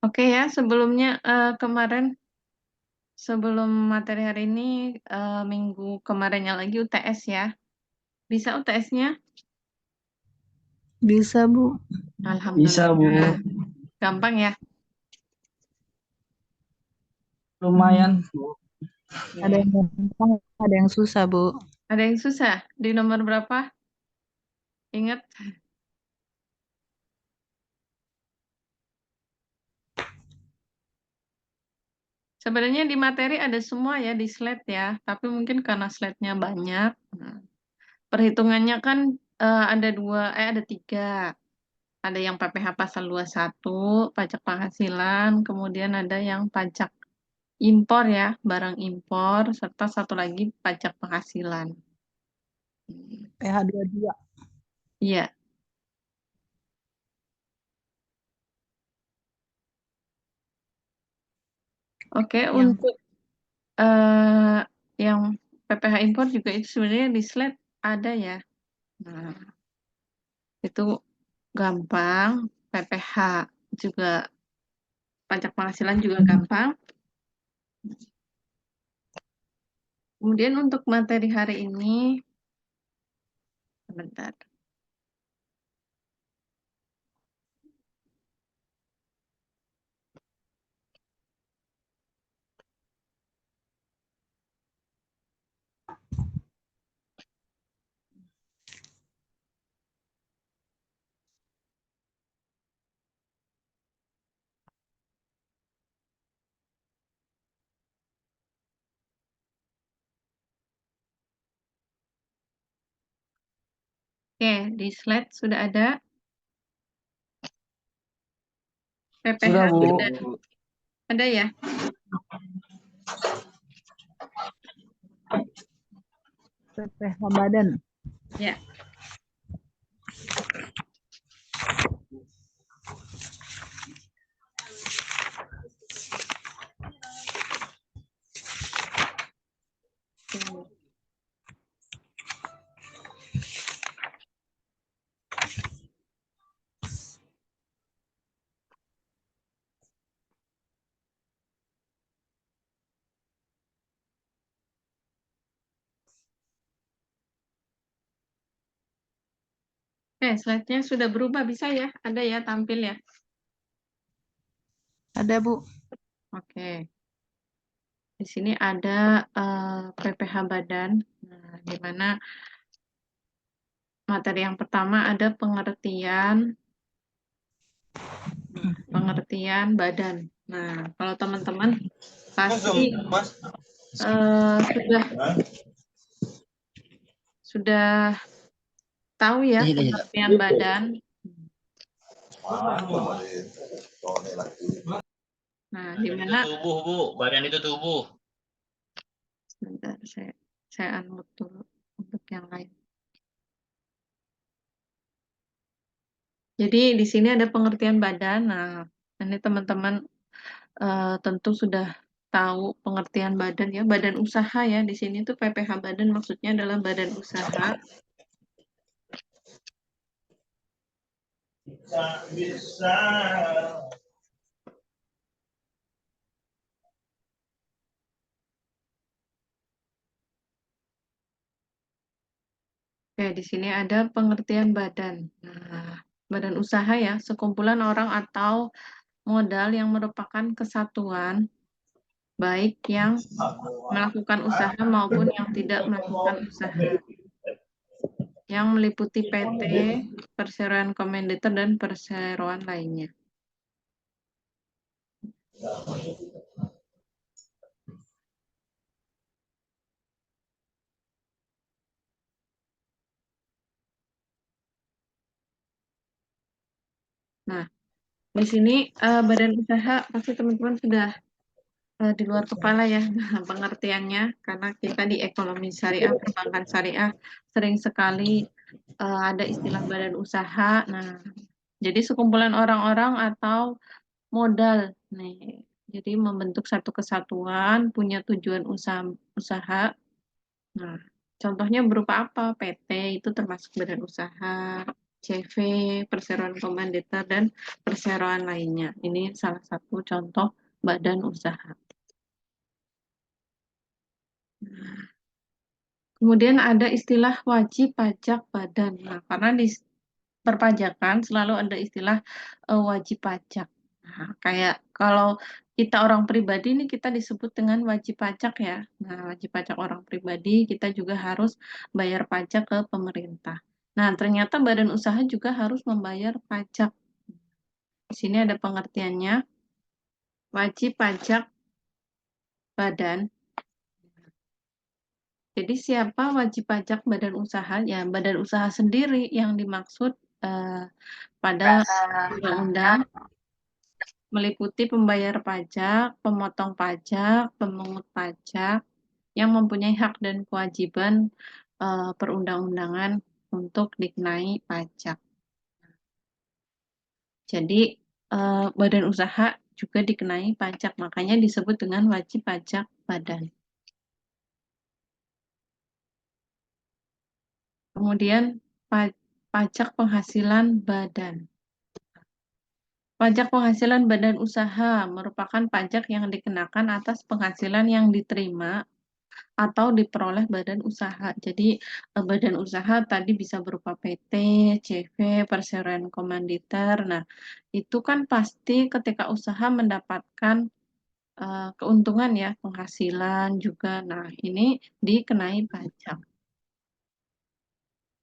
Oke ya, sebelumnya kemarin sebelum materi hari ini minggu kemarinnya lagi UTS ya. Bisa UTS-nya? Bisa, Bu. Bisa, Bu. Alhamdulillah. Gampang ya? Lumayan, Bu. Ada yang gampang, ada yang susah, Bu. Ada yang susah? Di nomor berapa? Ingat? Sebenarnya di materi ada semua ya di slide ya, tapi mungkin karena slide-nya banyak. Nah, perhitungannya kan ada tiga. Ada yang PPh pasal 21, pajak penghasilan, kemudian ada yang pajak impor ya, barang impor, serta satu lagi pajak penghasilan. PH 22. Iya, oke. Yang Untuk eh, yang PPh impor juga itu sebenarnya di slide ada ya. Nah, itu gampang. PPh juga, pajak penghasilan juga gampang. Kemudian untuk materi hari ini, sebentar. Oke, di slide sudah ada PPh Sudah, Bu. sudah ada ya. PPh badan. Ya. Oke. Oke, slide-nya sudah berubah, bisa ya? Ada ya, tampil ya? Ada, Bu. Oke. Di sini ada PPh badan. Nah, di mana materi yang pertama ada pengertian badan. Nah, kalau teman-teman pasti sudah tahu ya pengertian badan. Nah, di mana tubuh, Bu. Badan itu tubuh. sebentar, saya unmute dulu untuk yang lain. Jadi di sini ada pengertian badan. Nah, ini teman-teman tentu sudah tahu pengertian badan ya, badan usaha ya. Di sini tuh PPh badan maksudnya adalah badan usaha. Bisa. Oke, di sini ada pengertian badan. Nah, badan usaha ya, sekumpulan orang atau modal yang merupakan kesatuan, baik yang melakukan usaha maupun yang tidak melakukan usaha, yang meliputi PT, perseroan komanditer, dan perseroan lainnya. Nah, di sini badan usaha pasti teman-teman sudah di luar kepala ya pengertiannya, karena kita di ekonomi syariah, perbankan syariah sering sekali ada istilah badan usaha. Nah, jadi sekumpulan orang-orang atau modal nih. Jadi membentuk satu kesatuan, punya tujuan usaha. Nah, contohnya berupa apa? PT itu termasuk badan usaha. CV, perseroan komanditer, dan perseroan lainnya. Ini salah satu contoh badan usaha. Kemudian ada istilah wajib pajak badan. Nah, karena di perpajakan selalu ada istilah wajib pajak. Nah, kayak kalau kita orang pribadi ini kita disebut dengan wajib pajak ya. Nah, wajib pajak orang pribadi kita juga harus bayar pajak ke pemerintah. Nah, ternyata badan usaha juga harus membayar pajak. Di sini ada pengertiannya. Wajib pajak badan. Jadi siapa wajib pajak badan usaha? Ya, badan usaha sendiri yang dimaksud pada undang-undang meliputi pembayar pajak, pemotong pajak, pemungut pajak yang mempunyai hak dan kewajiban perundang-undangan untuk dikenai pajak. Jadi badan usaha juga dikenai pajak, makanya disebut dengan wajib pajak badan. Kemudian pajak penghasilan badan. Pajak penghasilan badan usaha merupakan pajak yang dikenakan atas penghasilan yang diterima atau diperoleh badan usaha. Jadi badan usaha tadi bisa berupa PT, CV, perseroan komanditer. Nah, itu kan pasti ketika usaha mendapatkan keuntungan ya, penghasilan juga. Nah, ini dikenai pajak.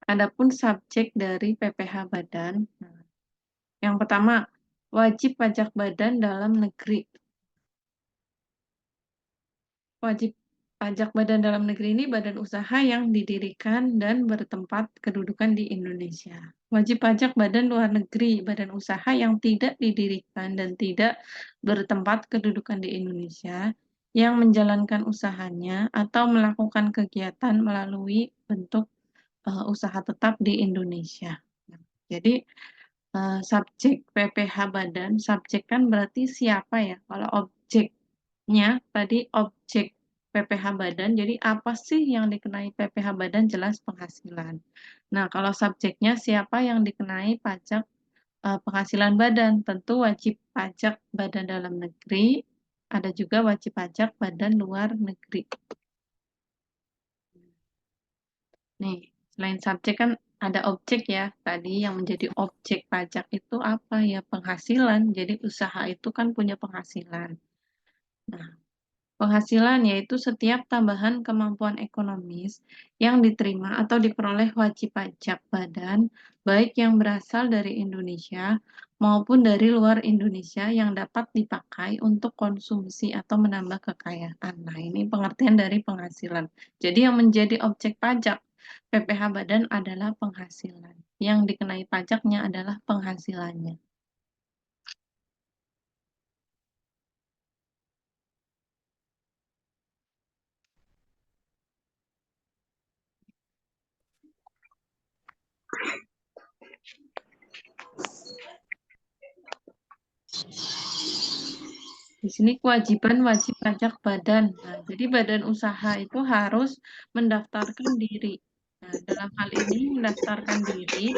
Adapun subjek dari PPh badan, nah, yang pertama wajib pajak badan dalam negeri. Wajib pajak badan dalam negeri ini badan usaha yang didirikan dan bertempat kedudukan di Indonesia. Wajib pajak badan luar negeri, badan usaha yang tidak didirikan dan tidak bertempat kedudukan di Indonesia, yang menjalankan usahanya atau melakukan kegiatan melalui bentuk usaha tetap di Indonesia. Jadi subjek PPh badan, subjek kan berarti siapa ya? Kalau objeknya tadi objek PPh badan, jadi apa sih yang dikenai PPh badan? Jelas penghasilan. Nah, kalau subjeknya siapa yang dikenai pajak penghasilan badan? Tentu wajib pajak badan dalam negeri, ada juga wajib pajak badan luar negeri. Nih, selain subjek kan ada objek ya. Tadi yang menjadi objek pajak itu apa ya? Penghasilan. Jadi usaha itu kan punya penghasilan. Nah, penghasilan yaitu setiap tambahan kemampuan ekonomis yang diterima atau diperoleh wajib pajak badan, baik yang berasal dari Indonesia maupun dari luar Indonesia yang dapat dipakai untuk konsumsi atau menambah kekayaan. Nah, ini pengertian dari penghasilan. Jadi yang menjadi objek pajak PPh badan adalah penghasilan. Yang dikenai pajaknya adalah penghasilannya. Di sini kewajiban wajib pajak badan. Nah, jadi badan usaha itu harus mendaftarkan diri. Nah, dalam hal ini mendaftarkan diri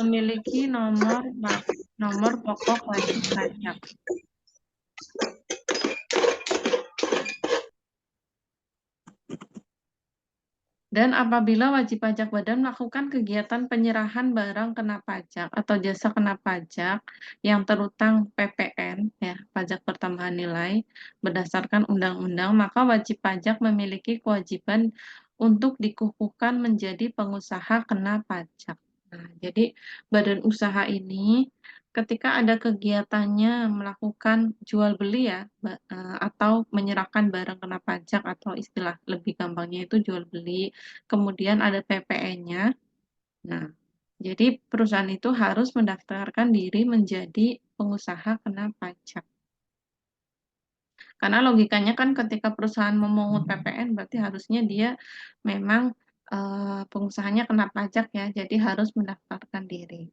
memiliki nomor pokok wajib pajak. Dan apabila wajib pajak badan melakukan kegiatan penyerahan barang kena pajak atau jasa kena pajak yang terutang PPN, ya, pajak pertambahan nilai, berdasarkan undang-undang, maka wajib pajak memiliki kewajiban untuk dikukuhkan menjadi pengusaha kena pajak. Nah, jadi badan usaha ini ketika ada kegiatannya melakukan jual beli ya, atau menyerahkan barang kena pajak atau istilah lebih gampangnya itu jual beli, kemudian ada PPN-nya. Nah, jadi perusahaan itu harus mendaftarkan diri menjadi pengusaha kena pajak. Karena logikanya kan ketika perusahaan memungut PPN berarti harusnya dia memang pengusahanya kena pajak ya, jadi harus mendaftarkan diri.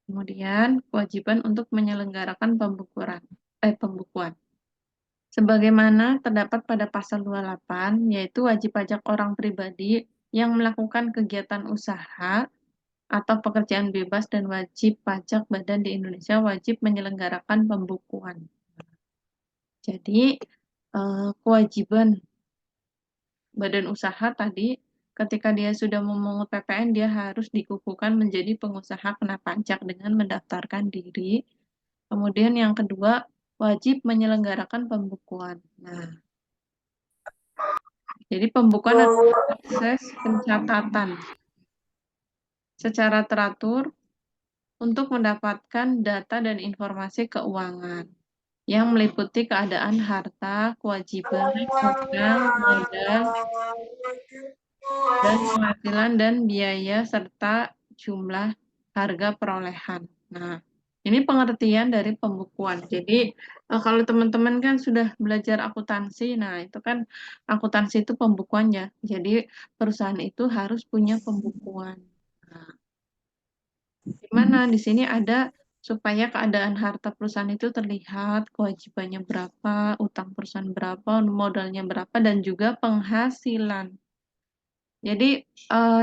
Kemudian kewajiban untuk menyelenggarakan pembukuan. sebagaimana terdapat pada pasal 28, yaitu wajib pajak orang pribadi yang melakukan kegiatan usaha atau pekerjaan bebas dan wajib pajak badan di Indonesia wajib menyelenggarakan pembukuan. Jadi, kewajiban badan usaha tadi, ketika dia sudah memungut PPN, dia harus dikukuhkan menjadi pengusaha kena pajak dengan mendaftarkan diri. Kemudian yang kedua, wajib menyelenggarakan pembukuan. Nah, jadi pembukuan adalah proses pencatatan secara teratur untuk mendapatkan data dan informasi keuangan yang meliputi keadaan harta, kewajiban, hutang, modal, dan penghasilan dan biaya serta jumlah harga perolehan. Nah, ini pengertian dari pembukuan. Jadi, kalau teman-teman kan sudah belajar akuntansi, nah itu kan akuntansi itu pembukuan ya. Jadi, perusahaan itu harus punya pembukuan. Nah, di mana di sini ada supaya keadaan harta perusahaan itu terlihat, kewajibannya berapa, utang perusahaan berapa, modalnya berapa, dan juga penghasilan. Jadi,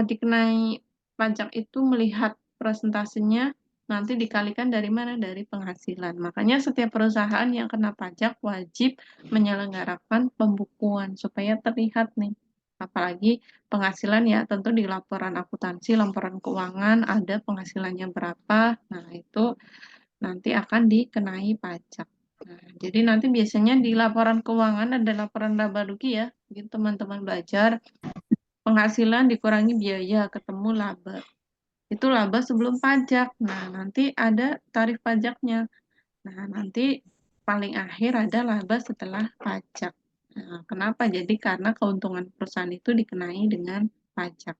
dikenai pajak itu melihat persentasenya nanti dikalikan dari mana? Dari penghasilan. Makanya setiap perusahaan yang kena pajak wajib menyelenggarakan pembukuan supaya terlihat nih. Apalagi penghasilan ya tentu di laporan akuntansi, laporan keuangan ada penghasilannya berapa. Nah, itu nanti akan dikenai pajak. Nah, jadi nanti biasanya di laporan keuangan ada laporan laba rugi ya. Gitu teman-teman belajar. Penghasilan dikurangi biaya, ketemu laba. Itu laba sebelum pajak. Nah, nanti ada tarif pajaknya. Nah, nanti paling akhir ada laba setelah pajak. Nah, kenapa? Jadi karena keuntungan perusahaan itu dikenai dengan pajak.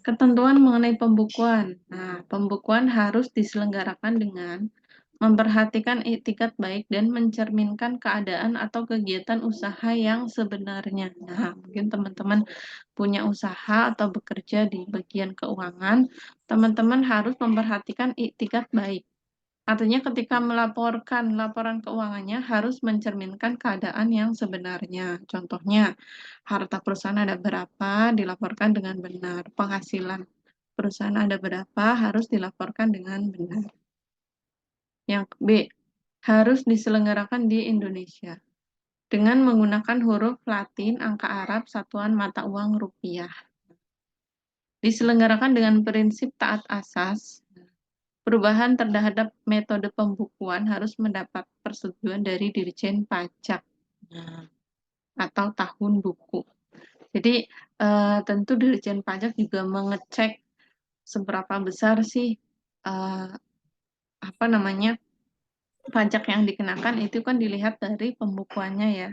Ketentuan mengenai pembukuan. Nah, pembukuan harus diselenggarakan dengan memperhatikan itikat baik dan mencerminkan keadaan atau kegiatan usaha yang sebenarnya. Nah, mungkin teman-teman punya usaha atau bekerja di bagian keuangan, teman-teman harus memperhatikan itikat baik. Artinya ketika melaporkan laporan keuangannya harus mencerminkan keadaan yang sebenarnya. Contohnya, harta perusahaan ada berapa, dilaporkan dengan benar. Penghasilan perusahaan ada berapa, harus dilaporkan dengan benar. Yang B, harus diselenggarakan di Indonesia dengan menggunakan huruf Latin, angka Arab, satuan mata uang rupiah. Diselenggarakan dengan prinsip taat asas. Perubahan terhadap metode pembukuan harus mendapat persetujuan dari Dirjen Pajak atau tahun buku. Jadi tentu Dirjen Pajak juga mengecek seberapa besar sih pajak yang dikenakan itu kan dilihat dari pembukuannya ya.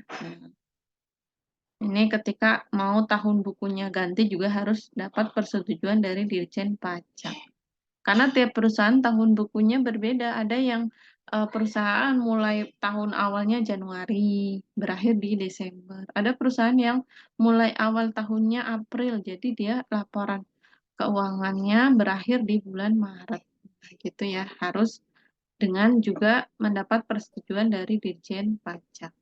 Ini ketika mau tahun bukunya ganti juga harus dapat persetujuan dari Dirjen Pajak. Karena tiap perusahaan tahun bukunya berbeda. Ada yang perusahaan mulai tahun awalnya Januari, berakhir di Desember. Ada perusahaan yang mulai awal tahunnya April, jadi dia laporan keuangannya berakhir di bulan Maret. Gitu ya, harus dengan juga mendapat persetujuan dari Dirjen Pajak.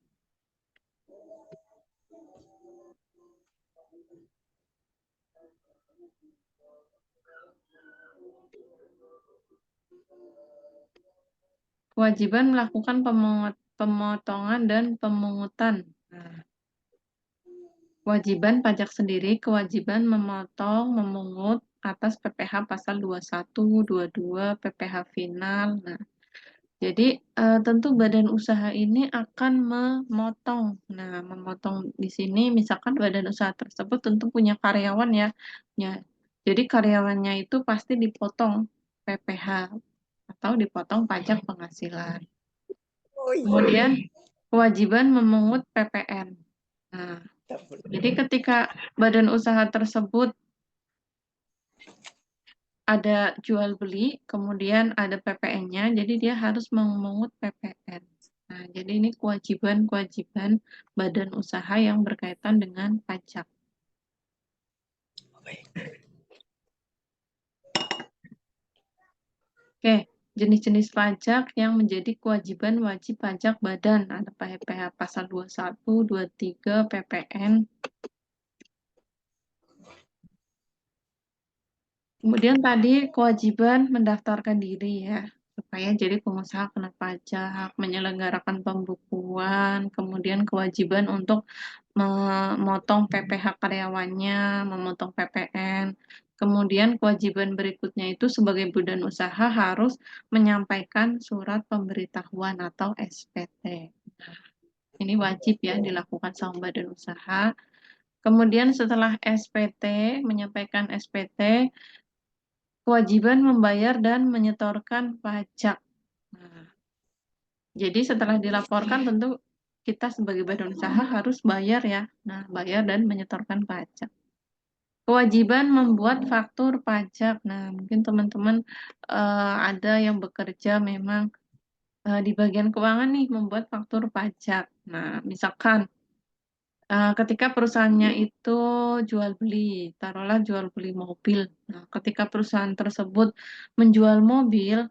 Kewajiban melakukan pemotongan dan pemungutan. Kewajiban pajak sendiri, kewajiban memotong, memungut atas PPh pasal 21, 22, PPh final. Nah, jadi tentu badan usaha ini akan memotong. Nah, memotong di sini misalkan badan usaha tersebut tentu punya karyawan ya. Ya. Jadi karyawannya itu pasti dipotong PPh atau dipotong pajak penghasilan. Kemudian kewajiban memungut PPN. Nah, jadi ketika badan usaha tersebut ada jual beli, kemudian ada PPN-nya, jadi dia harus memungut PPN. Nah, jadi ini kewajiban-kewajiban badan usaha yang berkaitan dengan pajak. Oke, jenis-jenis pajak yang menjadi kewajiban wajib pajak badan. Ada PPh pasal 21, 23, PPN. Kemudian tadi kewajiban mendaftarkan diri ya, supaya jadi pengusaha kena pajak, menyelenggarakan pembukuan, kemudian kewajiban untuk memotong PPh karyawannya, memotong PPN. Kemudian kewajiban berikutnya itu sebagai badan usaha harus menyampaikan surat pemberitahuan atau SPT. Ini wajib ya dilakukan sama badan usaha. Kemudian setelah SPT, menyampaikan SPT, kewajiban membayar dan menyetorkan pajak. Nah, jadi setelah dilaporkan tentu kita sebagai badan usaha harus bayar ya. Nah, bayar dan menyetorkan pajak. Kewajiban membuat faktur pajak. Nah, mungkin teman-teman ada yang bekerja memang di bagian keuangan nih membuat faktur pajak. Nah, misalkan ketika perusahaannya itu jual beli, taruhlah jual beli mobil. Nah, ketika perusahaan tersebut menjual mobil,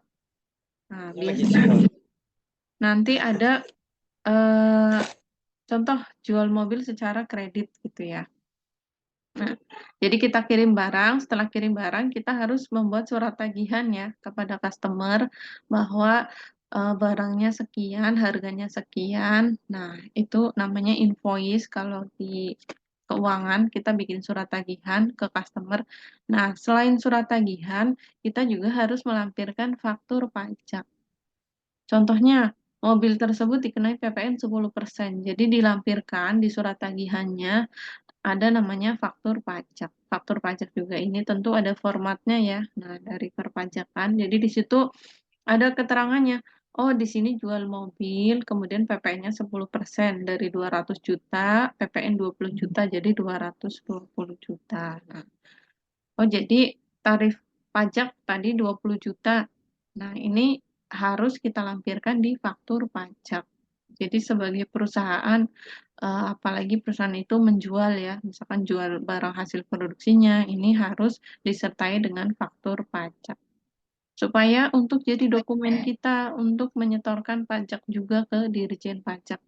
nah biasanya nanti ada contoh jual mobil secara kredit gitu ya. Nah, jadi kita kirim barang, setelah kirim barang kita harus membuat surat tagihan ya kepada customer bahwa barangnya sekian, harganya sekian. Nah, itu namanya invoice kalau di keuangan kita bikin surat tagihan ke customer. Nah, selain surat tagihan, kita juga harus melampirkan faktur pajak. Contohnya, mobil tersebut dikenai PPN 10%. Jadi dilampirkan di surat tagihannya ada namanya faktur pajak. Faktur pajak juga ini tentu ada formatnya ya. Nah, dari perpajakan. Jadi di situ ada keterangannya. Oh, di sini jual mobil, kemudian PPN-nya 10%. Dari 200 juta, PPN 20 juta, jadi 220 juta. Nah, oh, jadi tarif pajak tadi 20 juta. Nah, ini harus kita lampirkan di faktur pajak. Jadi sebagai perusahaan, apalagi perusahaan itu menjual ya, misalkan jual barang hasil produksinya, ini harus disertai dengan faktur pajak. Supaya untuk jadi dokumen kita untuk menyetorkan pajak juga ke Dirjen Pajak.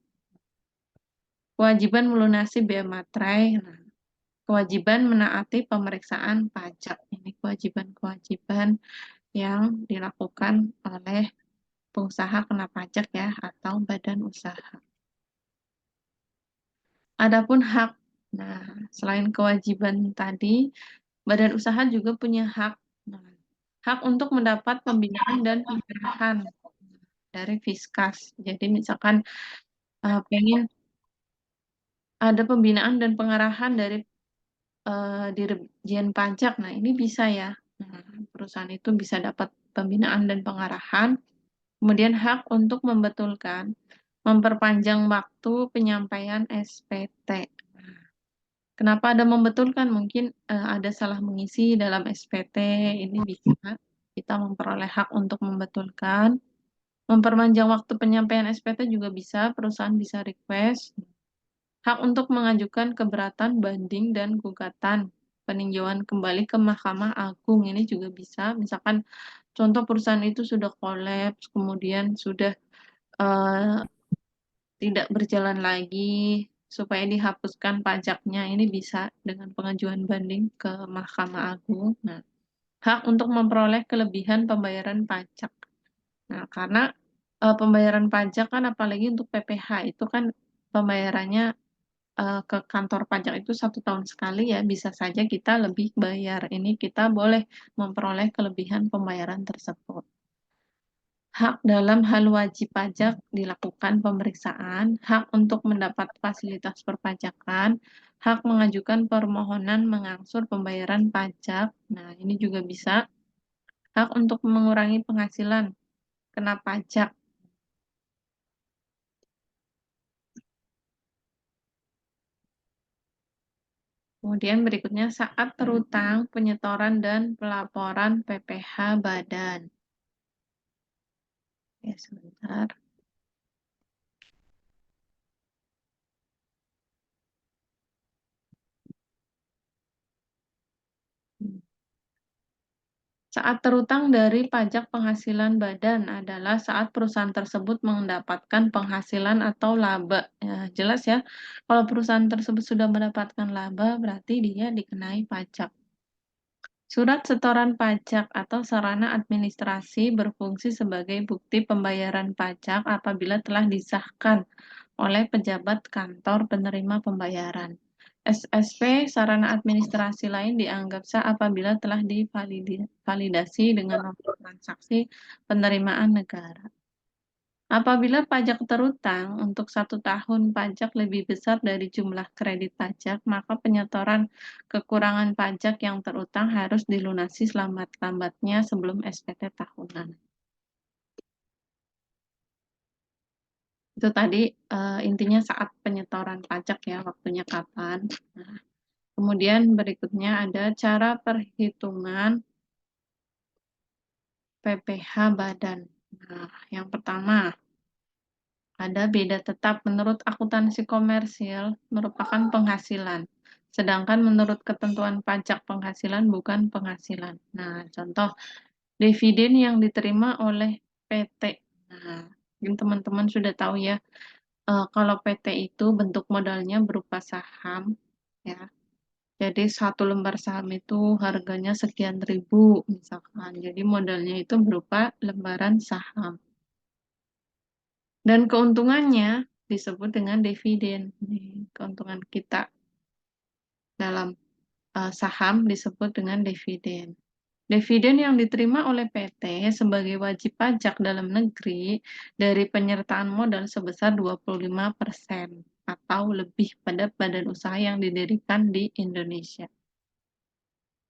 Kewajiban melunasi bea materai. Nah, kewajiban menaati pemeriksaan pajak. Ini kewajiban-kewajiban yang dilakukan oleh pengusaha kena pajak ya, atau badan usaha. Adapun hak, nah selain kewajiban tadi, badan usaha juga punya hak. Nah, hak untuk mendapat pembinaan dan pengarahan dari Fiskas. Jadi misalkan pengen ada pembinaan dan pengarahan dari Dirjen Pajak. Nah, ini bisa ya. Nah, perusahaan itu bisa dapat pembinaan dan pengarahan. Kemudian hak untuk membetulkan, memperpanjang waktu penyampaian SPT. Kenapa ada membetulkan? Mungkin ada salah mengisi dalam SPT. Ini bisa kita memperoleh hak untuk membetulkan. Memperpanjang waktu penyampaian SPT juga bisa, perusahaan bisa request. Hak untuk mengajukan keberatan banding dan gugatan peninjauan kembali ke Mahkamah Agung ini juga bisa. Misalkan contoh perusahaan itu sudah kolaps, kemudian sudah tidak berjalan lagi supaya dihapuskan pajaknya. Ini bisa dengan pengajuan banding ke Mahkamah Agung. Nah, hak untuk memperoleh kelebihan pembayaran pajak. Nah, karena pembayaran pajak kan apalagi untuk PPh itu kan pembayarannya ke kantor pajak itu 1 tahun sekali ya, bisa saja kita lebih bayar. Ini kita boleh memperoleh kelebihan pembayaran tersebut. Hak dalam hal wajib pajak dilakukan pemeriksaan, hak untuk mendapat fasilitas perpajakan, hak mengajukan permohonan mengangsur pembayaran pajak. Nah, ini juga bisa. Hak untuk mengurangi penghasilan kena pajak. Kemudian berikutnya saat terutang, penyetoran dan pelaporan PPh badan. Ya, sebentar. Saat terutang dari pajak penghasilan badan adalah saat perusahaan tersebut mendapatkan penghasilan atau laba. Ya, jelas ya, kalau perusahaan tersebut sudah mendapatkan laba, berarti dia dikenai pajak. Surat setoran pajak atau sarana administrasi berfungsi sebagai bukti pembayaran pajak apabila telah disahkan oleh pejabat kantor penerima pembayaran. SSP, sarana administrasi lain dianggap sah apabila telah divalidasi dengan nomor transaksi penerimaan negara. Apabila pajak terutang untuk 1 tahun pajak lebih besar dari jumlah kredit pajak, maka penyetoran kekurangan pajak yang terutang harus dilunasi selambat-lambatnya sebelum SPT tahunan. Itu tadi intinya saat penyetoran pajak ya, waktunya kapan. Nah, kemudian berikutnya ada cara perhitungan PPh badan. Nah, yang pertama, ada beda tetap menurut akuntansi komersil merupakan penghasilan. Sedangkan menurut ketentuan pajak penghasilan bukan penghasilan. Nah, contoh dividen yang diterima oleh PT. Nah, mungkin teman-teman sudah tahu ya, kalau PT itu bentuk modalnya berupa saham, ya. Jadi satu lembar saham itu harganya sekian ribu misalkan. Jadi modalnya itu berupa lembaran saham. Dan keuntungannya disebut dengan dividen. Nih, keuntungan kita dalam saham disebut dengan dividen. Dividen yang diterima oleh PT sebagai wajib pajak dalam negeri dari penyertaan modal sebesar 25% atau lebih pada badan usaha yang didirikan di Indonesia.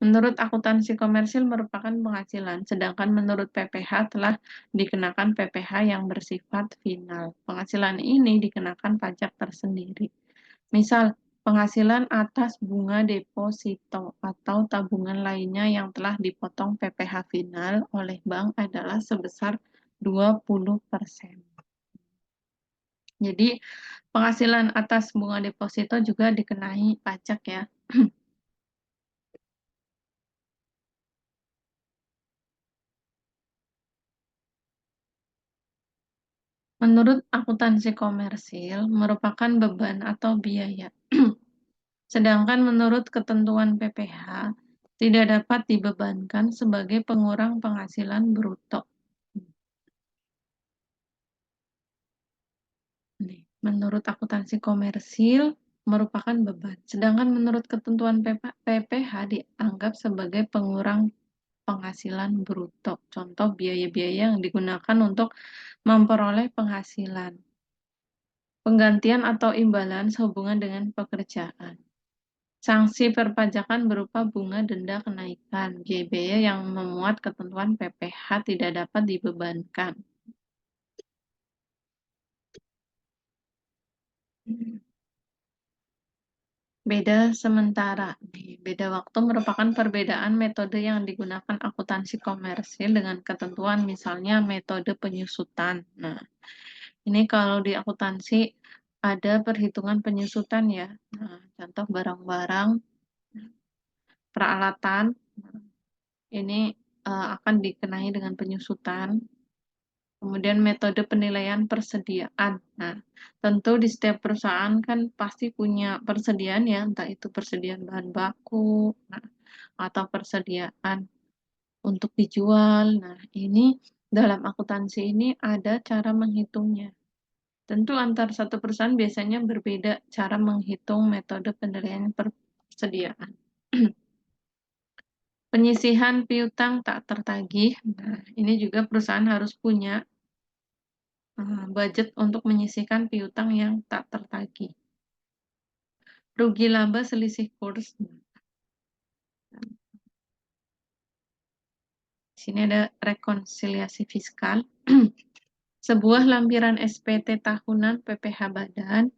Menurut akuntansi komersil merupakan penghasilan, sedangkan menurut PPh telah dikenakan PPh yang bersifat final. Penghasilan ini dikenakan pajak tersendiri. Misal, penghasilan atas bunga deposito atau tabungan lainnya yang telah dipotong PPh final oleh bank adalah sebesar 20%. Jadi, penghasilan atas bunga deposito juga dikenai pajak ya. Menurut akuntansi komersil, merupakan beban atau biaya. Sedangkan menurut ketentuan PPh, tidak dapat dibebankan sebagai pengurang penghasilan bruto. Menurut akuntansi komersil, merupakan beban. Sedangkan menurut ketentuan PPh dianggap sebagai pengurang penghasilan bruto. Contoh biaya-biaya yang digunakan untuk memperoleh penghasilan. Penggantian atau imbalan sehubungan dengan pekerjaan. Sanksi perpajakan berupa bunga denda kenaikan. Biaya yang memuat ketentuan PPh tidak dapat dibebankan. Beda sementara. Beda waktu merupakan perbedaan metode yang digunakan akuntansi komersil dengan ketentuan misalnya metode penyusutan. Nah, ini kalau di akuntansi ada perhitungan penyusutan ya. Nah, contoh barang-barang, peralatan, ini akan dikenai dengan penyusutan. Kemudian metode penilaian persediaan. Nah, tentu di setiap perusahaan kan pasti punya persediaan ya, entah itu persediaan bahan baku, nah, atau persediaan untuk dijual. Nah, ini dalam akuntansi ini ada cara menghitungnya. Tentu antar satu perusahaan biasanya berbeda cara menghitung metode penilaian persediaan. Penyisihan piutang tak tertagih. Nah, ini juga perusahaan harus punya budget untuk menyisihkan piutang yang tak tertagih. Rugi laba selisih kurs. Di sini ada rekonsiliasi fiskal. Sebuah lampiran SPT tahunan PPh badan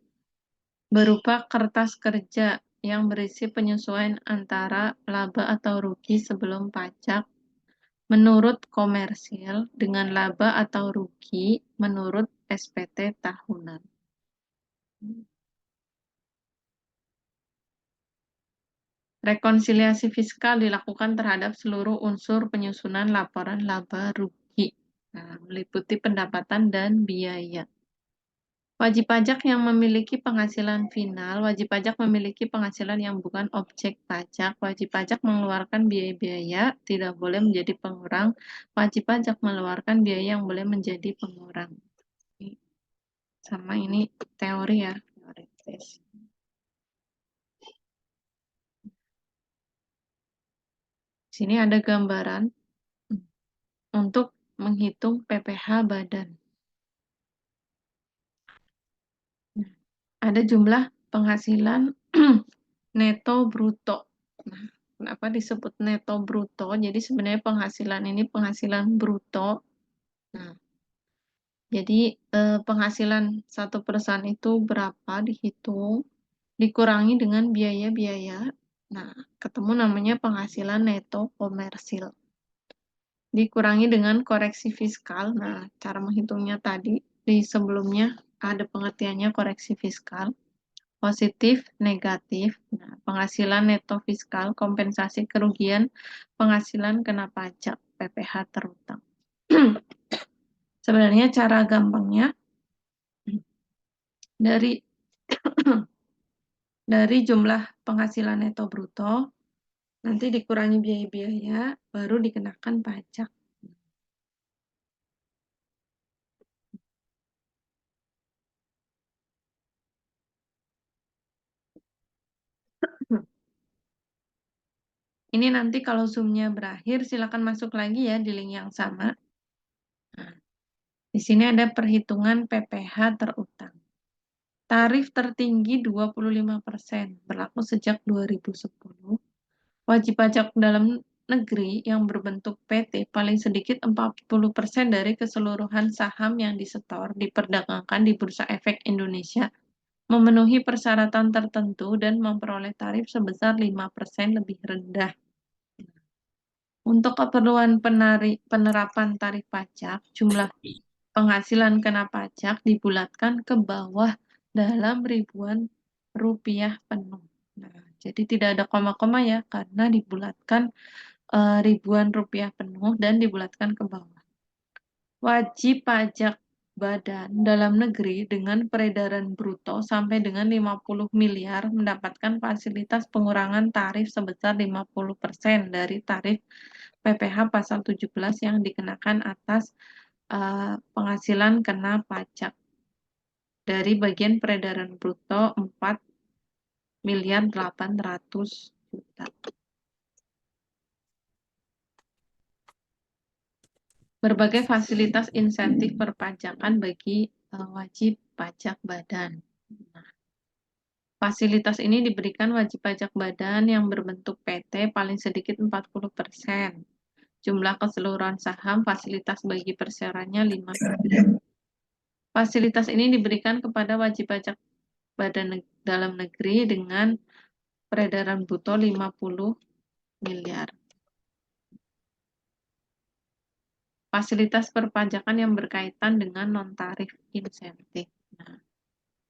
berupa kertas kerja yang berisi penyesuaian antara laba atau rugi sebelum pajak menurut komersil dengan laba atau rugi menurut SPT tahunan. Rekonsiliasi fiskal dilakukan terhadap seluruh unsur penyusunan laporan laba rugi, meliputi pendapatan dan biaya. Wajib pajak yang memiliki penghasilan final, wajib pajak memiliki penghasilan yang bukan objek pajak, wajib pajak mengeluarkan biaya-biaya, tidak boleh menjadi pengurang, wajib pajak mengeluarkan biaya yang boleh menjadi pengurang. Sama ini teori ya, teoritis. Sini ada gambaran untuk menghitung PPh badan. Ada jumlah penghasilan neto bruto. Nah, kenapa disebut neto bruto? Jadi sebenarnya penghasilan ini penghasilan bruto. Nah, jadi penghasilan satu perusahaan itu berapa dihitung, dikurangi dengan biaya-biaya. Nah, ketemu namanya penghasilan neto komersil. Dikurangi dengan koreksi fiskal. Nah, cara menghitungnya tadi di sebelumnya ada pengertiannya koreksi fiskal. Positif, negatif. Nah, penghasilan neto fiskal, kompensasi kerugian, penghasilan kena pajak, PPh terutang. Sebenarnya cara gampangnya dari dari jumlah penghasilan neto bruto, nanti dikurangi biaya-biaya, baru dikenakan pajak. Ini nanti kalau Zoom-nya berakhir, silakan masuk lagi ya di link yang sama. Nah, di sini ada perhitungan PPh terutang. Tarif tertinggi 25%, berlaku sejak 2010. Wajib pajak dalam negeri yang berbentuk PT paling sedikit 40% dari keseluruhan saham yang disetor diperdagangkan di Bursa Efek Indonesia memenuhi persyaratan tertentu dan memperoleh tarif sebesar 5% lebih rendah. Untuk keperluan penerapan tarif pajak, jumlah penghasilan kena pajak dibulatkan ke bawah dalam ribuan rupiah penuh. Nah, jadi tidak ada koma-koma ya, karena dibulatkan ribuan rupiah penuh dan dibulatkan ke bawah. Wajib pajak badan dalam negeri dengan peredaran bruto sampai dengan 50 miliar mendapatkan fasilitas pengurangan tarif sebesar 50% dari tarif PPh pasal 17 yang dikenakan atas penghasilan kena pajak dari bagian peredaran bruto 4.800.000.000. Berbagai fasilitas insentif perpajakan bagi wajib pajak badan. Nah, fasilitas ini diberikan wajib pajak badan yang berbentuk PT paling sedikit 40%. Jumlah keseluruhan saham fasilitas bagi perseroannya 5%. Fasilitas ini diberikan kepada wajib pajak badan dalam negeri dengan peredaran bruto 50 miliar. Fasilitas perpajakan yang berkaitan dengan non-tarif insentif. Nah,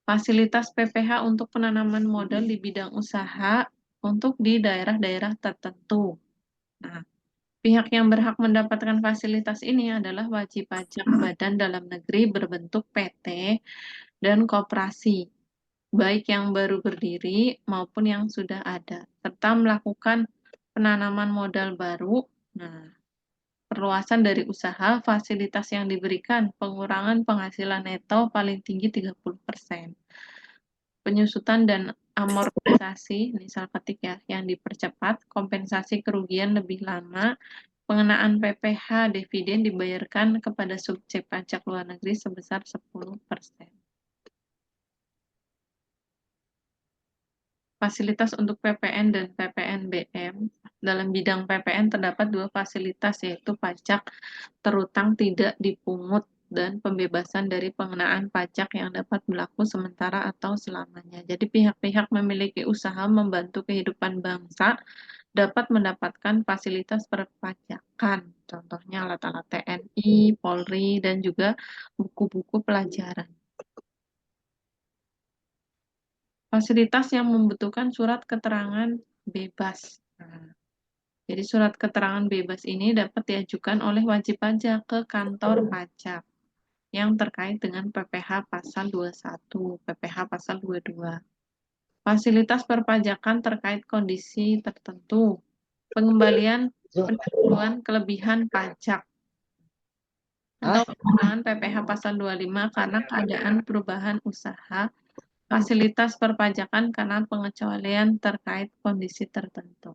fasilitas PPh untuk penanaman modal di bidang usaha untuk di daerah-daerah tertentu. Nah, pihak yang berhak mendapatkan fasilitas ini adalah wajib pajak badan dalam negeri berbentuk PT dan koperasi, baik yang baru berdiri maupun yang sudah ada, serta melakukan penanaman modal baru. Nah, perluasan dari usaha, fasilitas yang diberikan, pengurangan penghasilan neto paling tinggi 30%. Penyusutan dan amortisasi, misal ketik ya, yang dipercepat, kompensasi kerugian lebih lama, pengenaan PPh dividen dibayarkan kepada subjek pajak luar negeri sebesar 10%. Fasilitas untuk PPN dan PPNBM. Dalam bidang PPN terdapat dua fasilitas, yaitu pajak terutang tidak dipungut dan pembebasan dari pengenaan pajak yang dapat berlaku sementara atau selamanya. Jadi pihak-pihak memiliki usaha membantu kehidupan bangsa dapat mendapatkan fasilitas perpajakan. Contohnya alat-alat TNI, Polri, dan juga buku-buku pelajaran. Fasilitas yang membutuhkan surat keterangan bebas. Nah, jadi surat keterangan bebas ini dapat diajukan oleh wajib pajak ke kantor pajak yang terkait dengan PPh pasal 21, PPh pasal 22. Fasilitas perpajakan terkait kondisi tertentu, pengembalian penentuan kelebihan pajak, atau pengurangan PPh pasal 25 karena keadaan perubahan usaha, fasilitas perpajakan karena pengecualian terkait kondisi tertentu.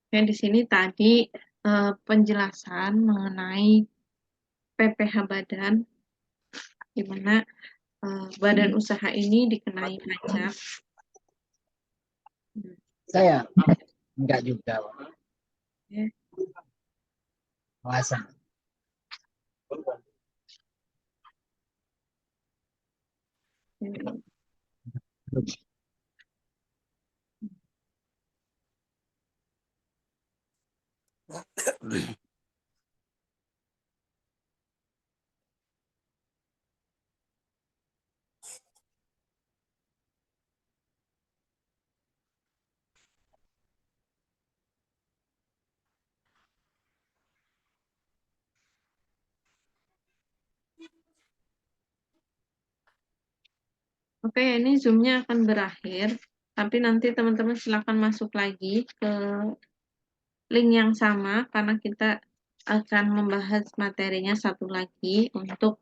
Oke, di sini tadi penjelasan mengenai PPh badan, di mana badan usaha ini dikenai pajak. Saya enggak juga, Ya. puasa. Oke, ini Zoom-nya akan berakhir, tapi nanti teman-teman silakan masuk lagi ke link yang sama karena kita akan membahas materinya satu lagi untuk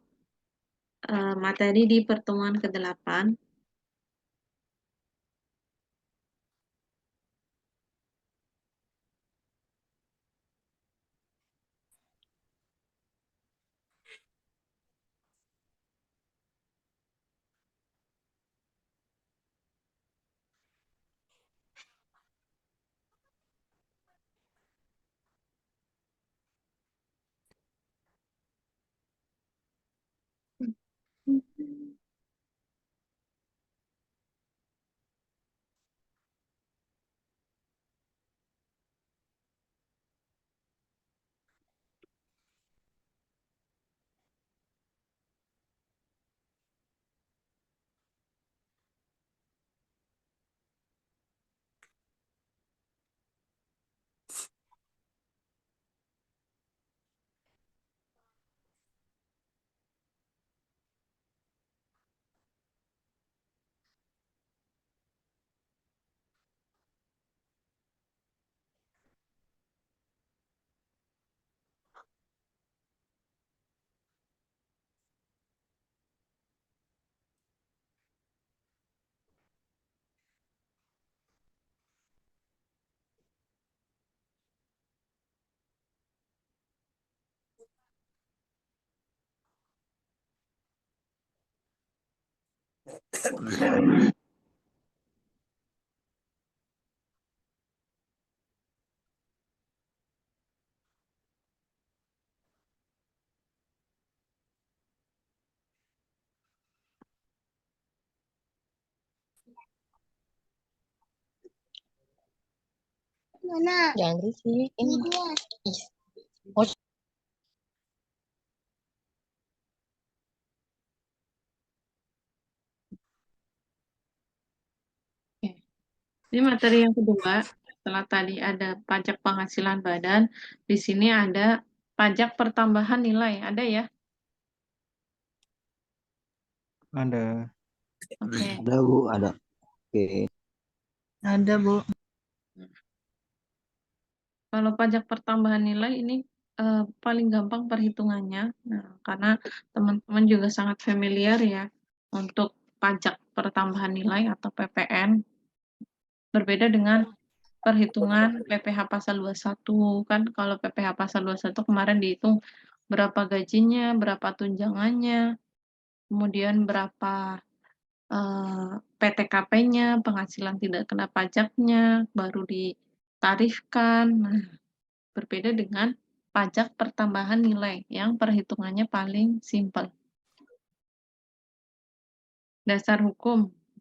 materi di pertemuan ke-8. Jangan risih. Ini. Oh, Ini materi yang kedua, setelah tadi ada pajak penghasilan badan, di sini ada pajak pertambahan nilai, ada ya? Ada. Oke. Ada, Bu, ada. Oke. ada, Bu. Kalau pajak pertambahan nilai ini paling gampang perhitungannya, nah, karena teman-teman juga sangat familiar ya untuk pajak pertambahan nilai atau PPN. Berbeda dengan perhitungan PPh pasal 21, kan kalau PPh pasal 21 kemarin dihitung berapa gajinya, berapa tunjangannya, kemudian berapa PTKP-nya, penghasilan tidak kena pajaknya, baru ditarifkan. Nah, berbeda dengan pajak pertambahan nilai yang perhitungannya paling simpel. Dasar hukum